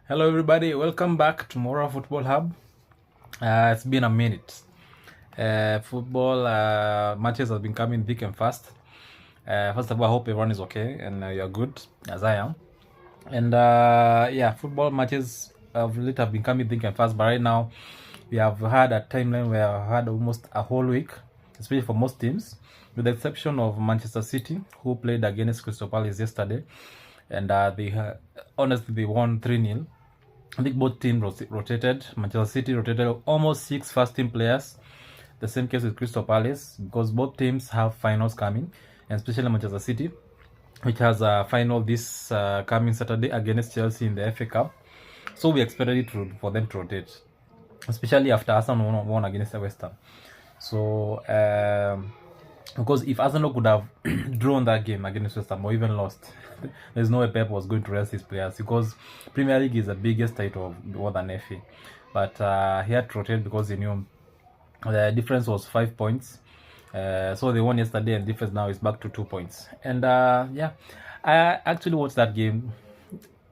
Hello, everybody. Welcome back to Mora Football Hub. It's been a minute. Football matches have been coming thick and fast. First of all, I hope everyone is okay and you're good, as I am. And yeah, football matches of late have been coming thick and fast. But right now, we have had a timeline where I've had almost a whole week, especially for most teams, with the exception of Manchester City, who played against Crystal Palace yesterday, and honestly they won 3-0. I think both teams rotated. Manchester City rotated almost 6 first team players. The same case with Crystal Palace, because both teams have finals coming, and especially Manchester City, which has a final this coming Saturday against Chelsea in the FA Cup. So we expected it for them to rotate, especially after Arsenal won against West Ham. So because if Arsenal could have drawn that game against West Ham or even lost, there's no way Pep was going to rest his players, because Premier League is the biggest title of more than FA. But he had to rotate because he knew the difference was 5 points. So they won yesterday, and the difference now is back to 2 points. And yeah, I actually watched that game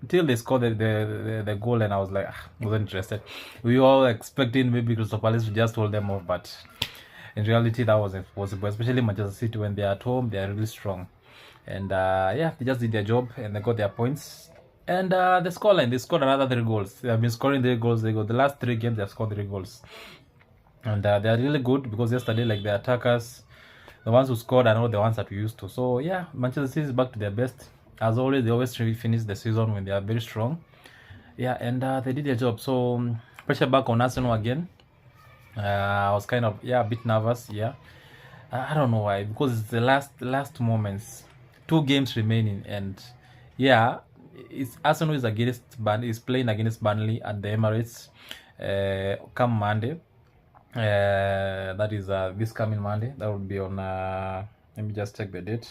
till they scored the goal, and I was like, wasn't interested. We were all expecting maybe Crystal Palace to just hold them off, but in reality that wasn't possible, especially Manchester City. When they're at home, they're really strong. And yeah, they just did their job and they got their points. And the scoreline, they scored another 3 goals. They have been scoring 3 goals. They got the last 3 games, they have scored 3 goals. And they are really good, because yesterday, like, the attackers, the ones who scored are not the ones that we used to. So yeah, Manchester City is back to their best. As always, they always finish the season when they are very strong. Yeah, and they did their job. So pressure back on Arsenal again. I was kind of, yeah, a bit nervous. Yeah, I don't know why, because it's the last moments, 2 games remaining, and yeah, it's Arsenal is playing against Burnley at the Emirates come Monday. That is this coming Monday. That will be on let me just check the date,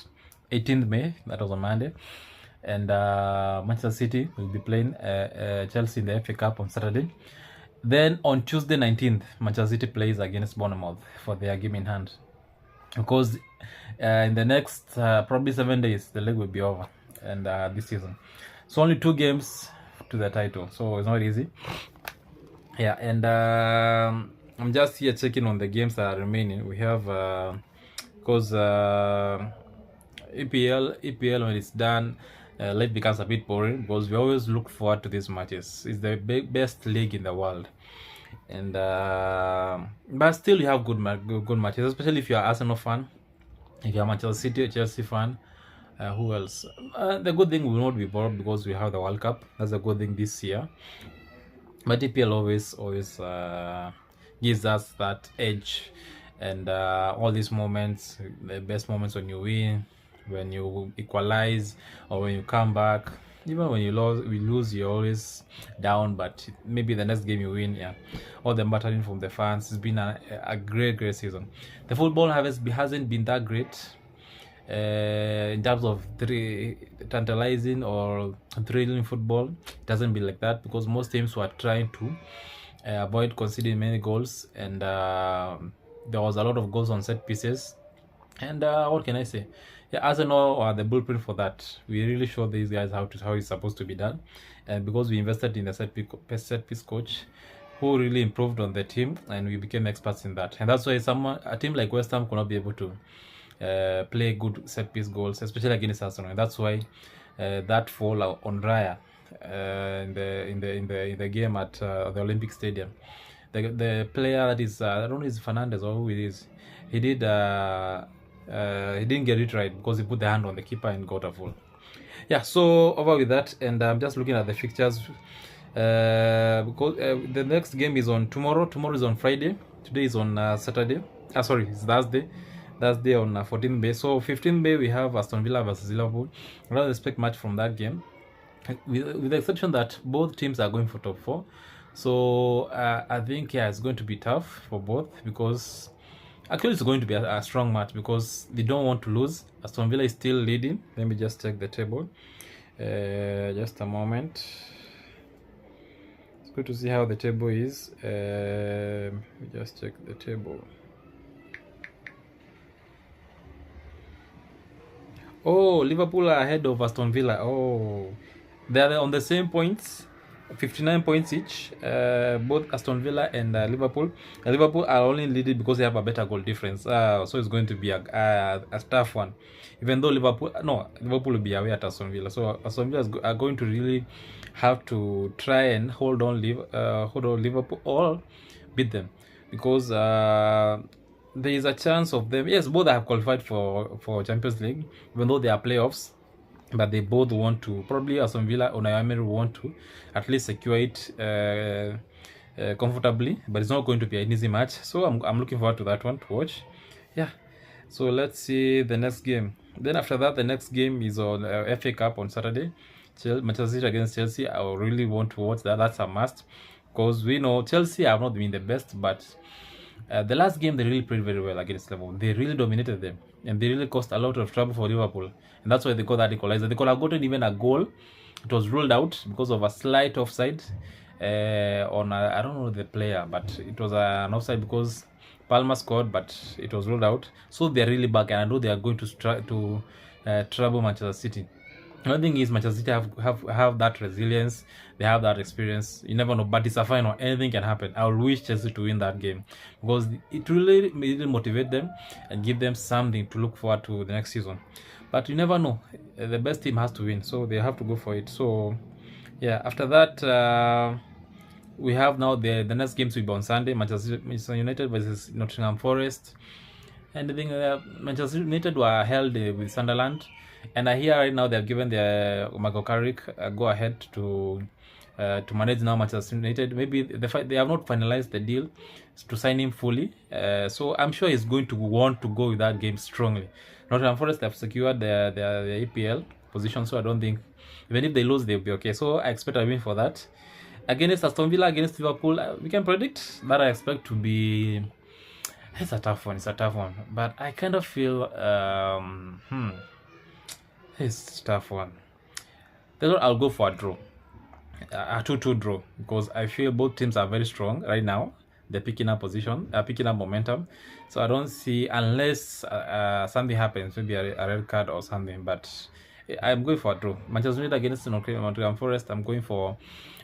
18th May. That was on Monday. And Manchester City will be playing Chelsea in the FA Cup on Saturday. Then on Tuesday 19th, Manchester City plays against Bournemouth for their game in hand, because in the next probably 7 days the league will be over, and this season, so only 2 games to the title, so it's not easy. Yeah, and I'm just here checking on the games that are remaining. We have because EPL when it's done, life becomes a bit boring, because we always look forward to these matches. It's the best league in the world, and but still you have good matches, especially if you're an Arsenal fan, if you're a Manchester City or Chelsea fan. Who else? The good thing, we will not be bored, because we have the World Cup. That's a good thing this year. But EPL always gives us that edge, and all these moments, the best moments when you win, when you equalize, or when you come back. Even when you lose, you're always down, but maybe the next game you win. Yeah, all the battering from the fans. It's been a great season. The football hasn't been that great in terms of tantalizing or thrilling football. It doesn't be like that, because most teams were trying to avoid conceding many goals, and there was a lot of goals on set pieces. And what can I say? Yeah, Arsenal are the blueprint for that. We really showed these guys how it's supposed to be done, and because we invested in the set piece coach, who really improved on the team, and we became experts in that. And that's why a team like West Ham could not be able to play good set piece goals, especially against Arsenal. And that's why that fall on Raya in the game at the Olympic Stadium. The player that is I don't know, is Fernandez or who it is. He didn't get it right, because he put the hand on the keeper and got a foul. Yeah, so over with that, and I'm just looking at the fixtures, because the next game is on tomorrow. Tomorrow is on Friday. Today is on Saturday. Sorry, it's Thursday on 14th May. So 15th May we have Aston Villa versus Liverpool. I don't expect much from that game, with the exception that both teams are going for top 4. So I think, yeah, it's going to be tough for both, because actually it's going to be a strong match, because they don't want to lose. Aston Villa is still leading. Let me just check the table. Just a moment. It's good to see how the table is. Let me just check the table. Oh, Liverpool are ahead of Aston Villa. Oh, they are on the same points, 59 points each. Both Aston Villa and Liverpool. Liverpool are only leading because they have a better goal difference. So it's going to be a tough one. Even though Liverpool will be away at Aston Villa. So Aston Villa are going to really have to try and hold on Liverpool or beat them, because there is a chance of them. Yes, both have qualified for Champions League, even though they are playoffs. But they both want to, probably Aston Villa or Emery want to at least secure it comfortably. But it's not going to be an easy match. So I'm looking forward to that one to watch. Yeah. So let's see the next game. Then after that, the next game is on FA Cup on Saturday. Manchester City against Chelsea. I really want to watch that. That's a must, because we know Chelsea have not been the best, but the last game they really played very well against Liverpool. They really dominated them, and they really caused a lot of trouble for Liverpool, and that's why they got that equalizer. They could have gotten even a goal. It was ruled out because of a slight offside on I don't know the player, but it was an offside because Palmer scored, but it was ruled out. So they're really back, and I know they are going to try to trouble Manchester City. Another thing is Manchester City have that resilience. They have that experience. You never know, but it's a final. Anything can happen. I will wish Chelsea to win that game, because it really motivate them and give them something to look forward to the next season. But you never know. The best team has to win, so they have to go for it. So yeah, after that, we have now the next games will be on Sunday. Manchester United versus Nottingham Forest. And I think Manchester United were held with Sunderland. And I hear right now they have given their Michael Carrick a go ahead to manage now Manchester United. Maybe they have not finalized the deal to sign him fully. So I'm sure he's going to want to go with that game strongly. Nottingham Forest have secured their EPL position, so I don't think, even if they lose, they'll be okay. So I expect a win for that. Against Aston Villa, against Liverpool, we can predict that. I expect to be. It's a tough one. It's a tough one, but I kind of feel it's a tough one. Then I'll go for a draw, a 2-2 draw, because I feel both teams are very strong right now. They're picking up picking up momentum. So I don't see, unless something happens, maybe a red card or something. But I'm going for a draw. Manchester United against Nottingham Forest. I'm going for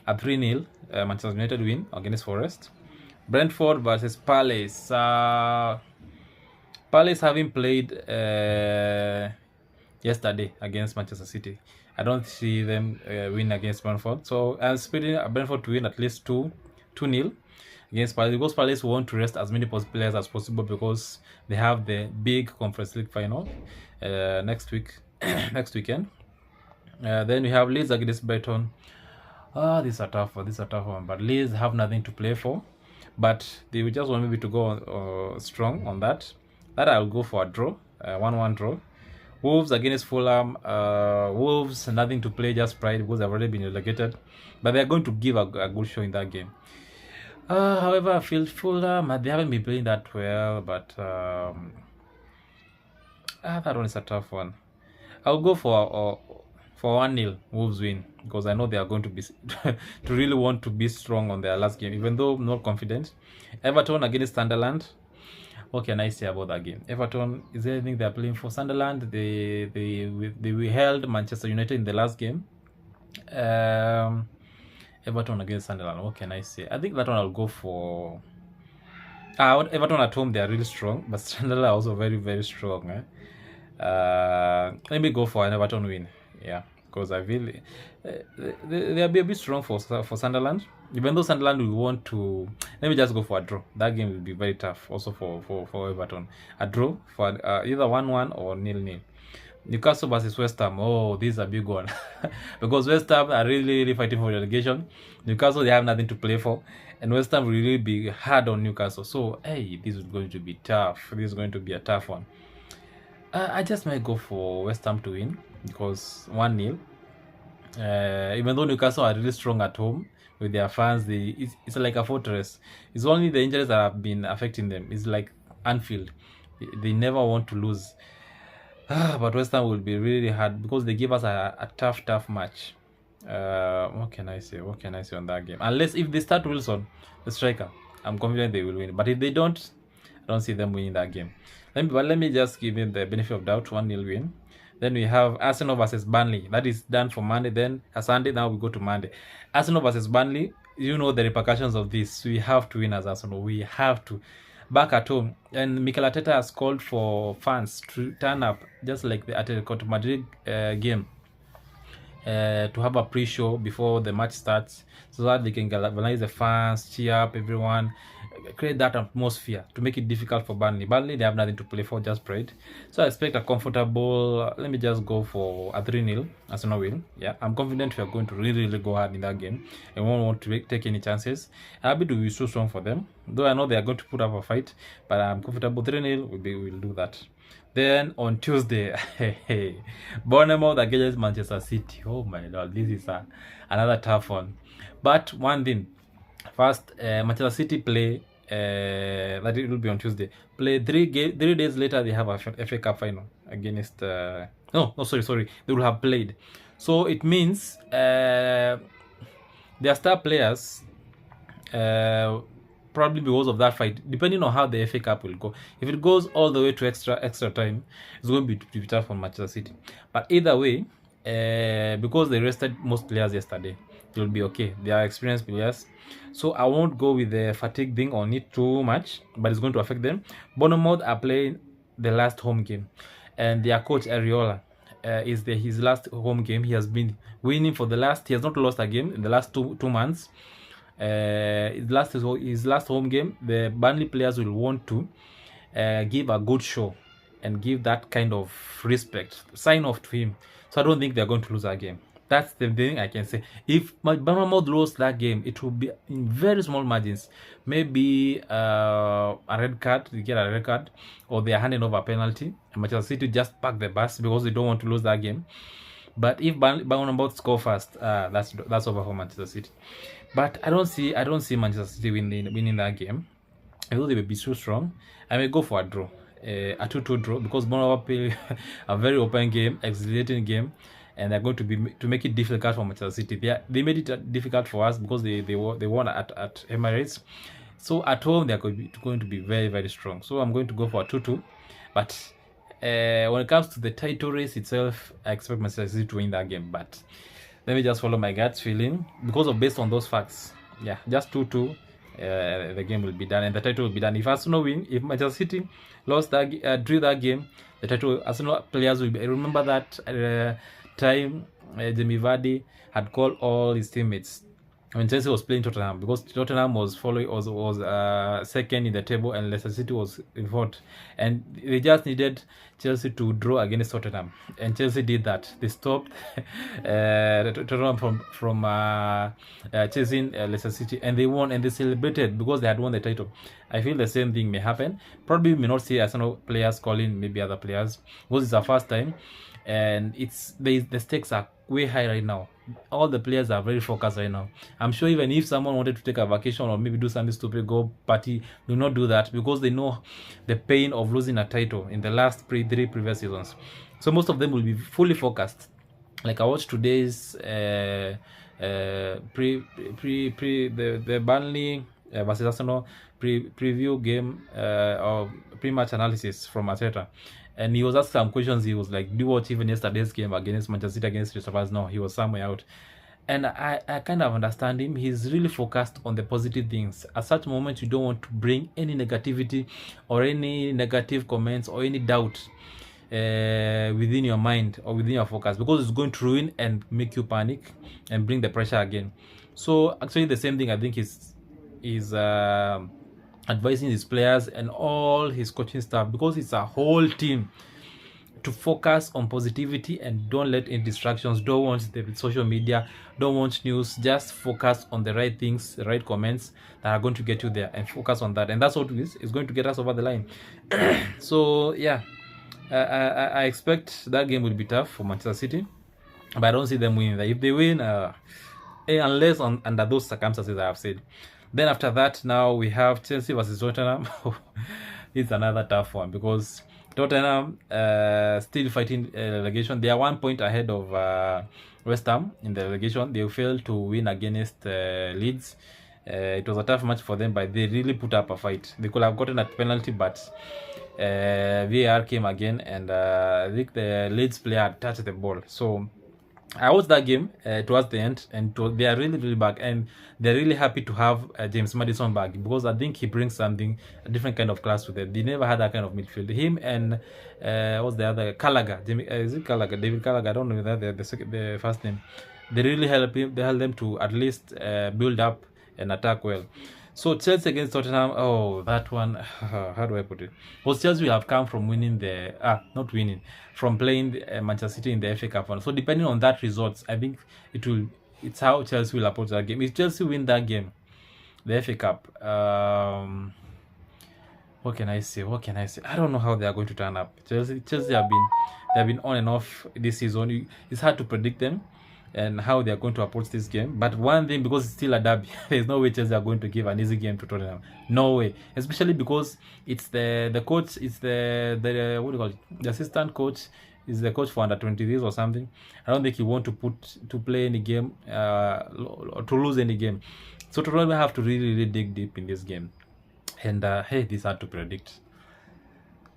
a 3-0 Manchester United win against Forest. Brentford versus Palace. Palace having played yesterday against Manchester City, I don't see them win against Brentford. So I'm expecting Brentford to win at least 2-0 against Palace, because Palace want to rest as many players as possible, because they have the big Conference League final next weekend. Then we have Leeds against Brighton. This is a tough one. But Leeds have nothing to play for, but they will just want maybe to go strong on that. I'll go for a draw, 1-1 draw. Wolves against Fulham. Wolves nothing to play, just pride, because they've already been relegated, but they're going to give a good show in that game. However, I feel Fulham, they haven't been playing that well, but that one is a tough one. I'll go for 1-0 Wolves win, because I know they are going to be to really want to be strong on their last game, even though I'm not confident. Everton against Sunderland. What can I say about that game? Everton, is there anything they're playing for? Sunderland, they held Manchester United in the last game. Everton against Sunderland. What can I say? I think that one I'll go for. Everton at home, they are really strong, but Sunderland are also very, very strong. Let me go for an Everton win. Yeah, because I feel they'll be a bit strong for Sunderland. Even though Sunderland will want to, let me just go for a draw. That game will be very tough also for Everton. A draw for either 1-1 or 0-0. Newcastle versus West Ham. Oh, this is a big one. Because West Ham are really fighting for relegation. Newcastle, they have nothing to play for. And West Ham will really be hard on Newcastle. So, hey, this is going to be tough. This is going to be a tough one. I just might go for West Ham to win, because 1-0. Even though Newcastle are really strong at home with their fans, it's like a fortress. It's only the injuries that have been affecting them. It's like Anfield. They never want to lose. But West Ham will be really hard, because they give us a tough match. What can I say on that game? Unless if they start Wilson, the striker, I'm confident they will win. But if they don't, I don't see them winning that game. Let me just give him the benefit of doubt. 1-0 win. Then we have Arsenal versus Burnley. That is done for Monday. Then Sunday. Now we go to Monday. Arsenal versus Burnley. You know the repercussions of this. We have to win as Arsenal. We have to. Back at home, and Mikel Arteta has called for fans to turn up, just like the Atletico Madrid game, to have a pre-show before the match starts, so that they can galvanize the fans, cheer up everyone, create that atmosphere to make it difficult for Burnley. Burnley, they have nothing to play for, just pride. So I expect a comfortable, let me just go for a 3-0 Arsenal win. Yeah, I'm confident we are going to really go hard in that game. I won't want to take any chances. I'm happy to be so strong for them, though I know they are going to put up a fight, but I'm comfortable. 3-0 we'll do that. Then on Tuesday, Bournemouth against Manchester City. Oh my lord, this is another tough one. But one thing, first, Manchester City play, that it will be on Tuesday. Play 3 days later, they have a FA Cup final against, sorry, they will have played. So it means their star players, probably because of that fight, depending on how the FA Cup will go. If it goes all the way to extra time, it's going to be tough for Manchester City. But either way, because they rested most players yesterday, it will be okay. They are experienced players, so I won't go with the fatigue thing on it too much, but it's going to affect them. Bournemouth are playing the last home game, and their coach Guardiola is his last home game. He has been winning for the last. He has not lost a game in the last two months. His last home game, the Burnley players will want to give a good show and give that kind of respect, sign off to him. So I don't think they're going to lose that game. That's the thing I can say. If Bournemouth lost that game, it will be in very small margins. Maybe a red card, they get a red card, or they are handing over a penalty, and Manchester City just park the bus because they don't want to lose that game. But if Bournemouth score fast, that's over for Manchester City. But I don't see Manchester City winning that game. I know they will be so strong. I may go for a draw, a 2-2 draw, because Bournemouth play a very open game, exhilarating game, and they're going to make it difficult for Manchester City. They made it difficult for us because they won at Emirates. So at home they're going to be very, very strong. So I'm going to go for a 2-2. But when it comes to the title race itself, I expect Manchester City to win that game. But let me just follow my gut feeling based on those facts. Yeah, just 2-2. The game will be done and the title will be done. If Arsenal win, if Manchester City drew that game, the title, Arsenal players will be. I remember that time Jamie Vardy had called all his teammates when Chelsea was playing Tottenham, because Tottenham was second in the table and Leicester City was in fourth, and they just needed Chelsea to draw against Tottenham, and Chelsea did that. They stopped Tottenham from chasing Leicester City, and they won, and they celebrated because they had won the title. I feel the same thing may happen. Probably we may not see Arsenal players calling maybe other players because it's the first time, and the stakes are way high right now. All the players are very focused right now. I'm sure even if someone wanted to take a vacation or maybe do something stupid, go party, do not do that, because they know the pain of losing a title in the last 3 previous seasons. So most of them will be fully focused. Like I watched today's the Burnley versus Arsenal preview game or pre-match analysis from Arteta. And he was asked some questions. He was like, do you watch even yesterday's game against Manchester City against Crystal Palace? No, he was somewhere out. And I kind of understand him. He's really focused on the positive things. At such moments, you don't want to bring any negativity or any negative comments or any doubt within your mind or within your focus, because it's going to ruin and make you panic and bring the pressure again. So actually the same thing I think is advising his players and all his coaching staff, because it's a whole team, to focus on positivity and don't let any distractions. Don't watch the social media, don't watch news, just focus on the right things, the right comments that are going to get you there, and focus on that. And that's what is going to get us over the line. So yeah, I expect that game will be tough for Manchester City, but I don't see them winning that. If they win, unless under those circumstances I have said. Then after that, now we have Chelsea versus Tottenham. It's another tough one, because Tottenham still fighting relegation. They are 1 point ahead of West Ham in the relegation. They failed to win against Leeds. It was a tough match for them, but they really put up a fight. They could have gotten a penalty, but VAR came again, and I think the Leeds player had touched the ball. So I watched that game towards the end, and they are really, really back, and they're really happy to have James Maddison back, because I think he brings something, a different kind of class with them. They never had that kind of midfield. Him and what's the other, Gallagher? Is it Gallagher? David Gallagher? I don't know the first name. They really help him. They help them to at least build up and attack well. So Chelsea against Tottenham, oh, that one, how do I put it? Because Chelsea will have come from winning not winning, from playing Manchester City in the FA Cup one. So depending on that results, I think it's how Chelsea will approach that game. If Chelsea win that game, the FA Cup, what can I say? I don't know how they are going to turn up. Chelsea they've been on and off this season. It's hard to predict them and how they are going to approach this game. But one thing, because it's still a derby, there's no way Chelsea are going to give an easy game to Tottenham. No way. Especially because it's the coach, it's the what do you call it? The assistant coach is the coach for under 23s or something. I don't think he want to play any game, to lose any game. So Tottenham have to really, really dig deep in this game. And hey, this is hard to predict.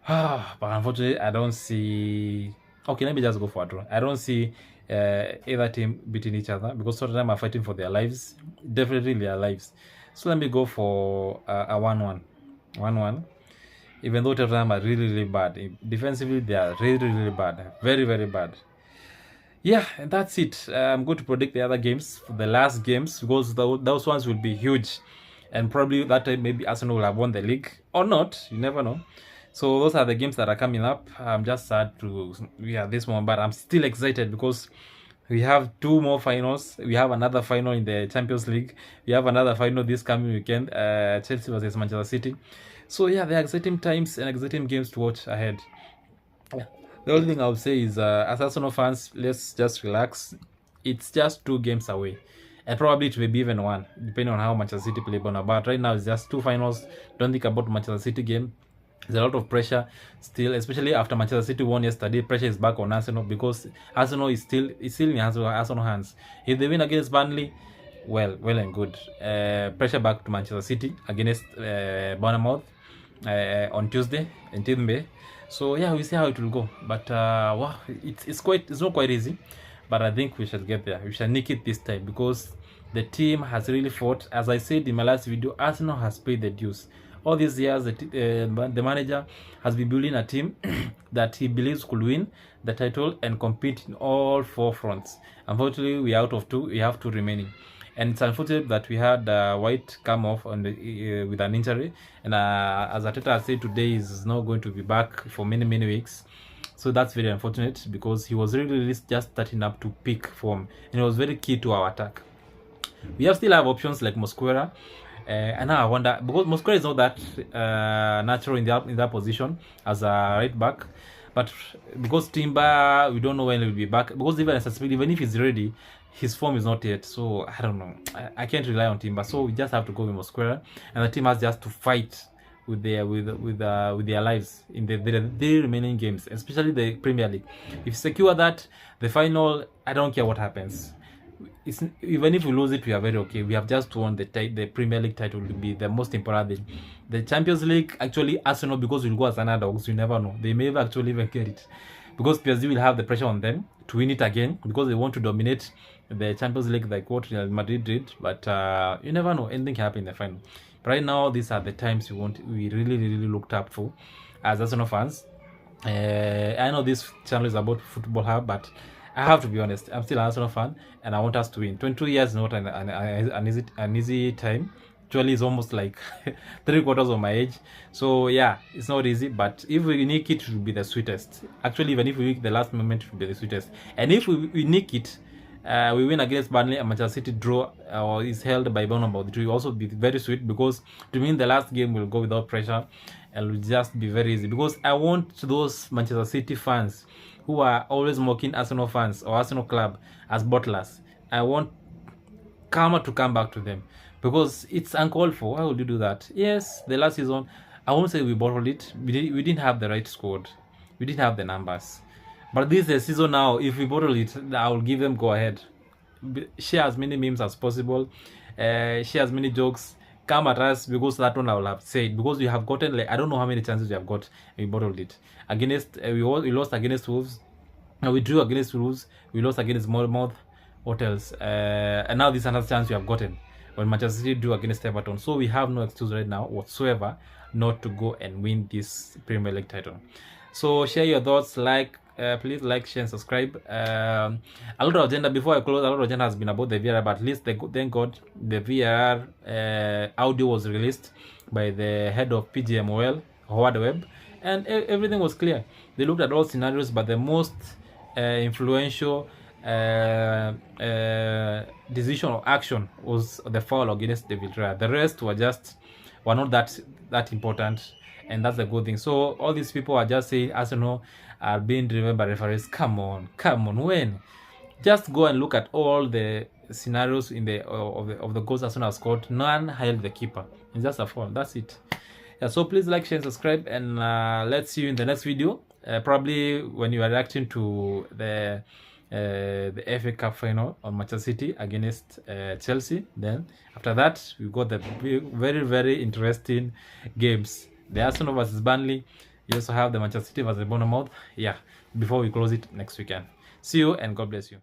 But unfortunately, I don't see. Okay, let me just go for a draw. I don't see either team beating each other, because Tottenham are fighting for their lives, definitely their lives. So let me go for a 1-1. Even though Tottenham are really, really bad defensively, they are really, really bad, very, very bad. Yeah, and that's it. I'm going to predict the other games, the last games, because those ones will be huge, and probably that time maybe Arsenal will have won the league or not. You never know. So those are the games that are coming up. I'm just sad to this one, but I'm still excited because we have 2 more finals. We have another final in the Champions League. We have another final this coming weekend, Chelsea versus Manchester City. So yeah, there are exciting times and exciting games to watch ahead. Yeah. The only thing I would say is, as Arsenal fans, let's just relax. It's just 2 games away, and probably it may be even 1, depending on how Manchester City play. But right now it's just 2 finals. Don't think about Manchester City game. There's a lot of pressure still, especially after Manchester City won yesterday. Pressure is back on Arsenal, because Arsenal is still in Arsenal hands. If they win against Burnley, well and good. Pressure back to Manchester City against Bournemouth on Tuesday in May. So yeah, we'll see how it will go. But wow, it's not quite easy, but I think we shall get there. We shall nick it this time, because the team has really fought. As I said in my last video, Arsenal has paid the dues. All these years, the manager has been building a team that he believes could win the title and compete in all 4 fronts. Unfortunately, we are out of 2. We have 2 remaining, and it's unfortunate that we had White come off on with an injury. And as Arteta said today, he's not going to be back for many weeks. So that's very unfortunate, because he was really just starting up to peak form, and it was very key to our attack. We still have options like Mosquera. And now I wonder, because Mosquera is not that natural in that position as a right back, but because Timber, we don't know when he will be back. Because even if he's ready, his form is not yet. So I don't know. I can't rely on Timber. So we just have to go with Mosquera, and the team has just to fight with their lives in the 3 remaining games, especially the Premier League. If you secure that, the final, I don't care what happens. Even if we lose it, we are very okay. We have just won the Premier League title, will be the most important thing. The Champions League, actually, Arsenal, because we'll go as underdogs, you never know. They may actually even get it, because PSG will have the pressure on them to win it again, because they want to dominate the Champions League like what Real Madrid did. But you never know, anything can happen in the final. But right now, these are the times we really looked up for as Arsenal fans. I know this channel is about Football Hub, but I have to be honest, I'm still an Arsenal fan, and I want us to win. 22 years is not an easy time. Actually, it's almost like 3/4 of my age. So yeah, it's not easy, but if we nick it, it will be the sweetest. Actually, even if we nick the last moment, it will be the sweetest. And if we nick it, we win against Burnley, and Manchester City draw or is held by Bournemouth, it will also be very sweet, because to win the last game will go without pressure, and will just be very easy. Because I want those Manchester City fans who are always mocking Arsenal fans or Arsenal club as bottlers, I want karma to come back to them, because it's uncalled for. Why would you do that? Yes, the last season, I won't say we bottled it. We didn't have the right squad. We didn't have the numbers. But this is a season now. If we bottle it, I will give them go ahead. Share as many memes as possible. Share as many jokes. come at us, because that one I will have said, because we have gotten, like, I don't know how many chances we have got. We bottled it against we lost against Wolves, we drew against Wolves, we lost against Bournemouth. What else? And now this is another chance we have gotten when Manchester City drew against Everton. So we have no excuse right now whatsoever not to go and win this Premier League title. So share your thoughts, please like, share, and subscribe. A lot of agenda, before I close, a lot of agenda has been about the VAR, but at least thank God the VAR audio was released by the head of PGMOL, Howard Webb, and everything was clear. They looked at all scenarios, but the most influential decision or action was the foul against David Raya. The rest were not that important, and that's a good thing. So all these people are just saying Arsenal are being driven by referees. Come on, when? Just go and look at all the scenarios in the of the goals Arsenal scored. None held the keeper. It's just a foul. That's it. Yeah, so please like, share, and subscribe, and let's see you in the next video. Probably when you are reacting to the FA Cup final on Manchester City against Chelsea. Then after that, we got the very, very interesting games: the Arsenal versus Burnley. You also have the Manchester City versus Bournemouth. Yeah, before we close it next weekend. See you, and God bless you.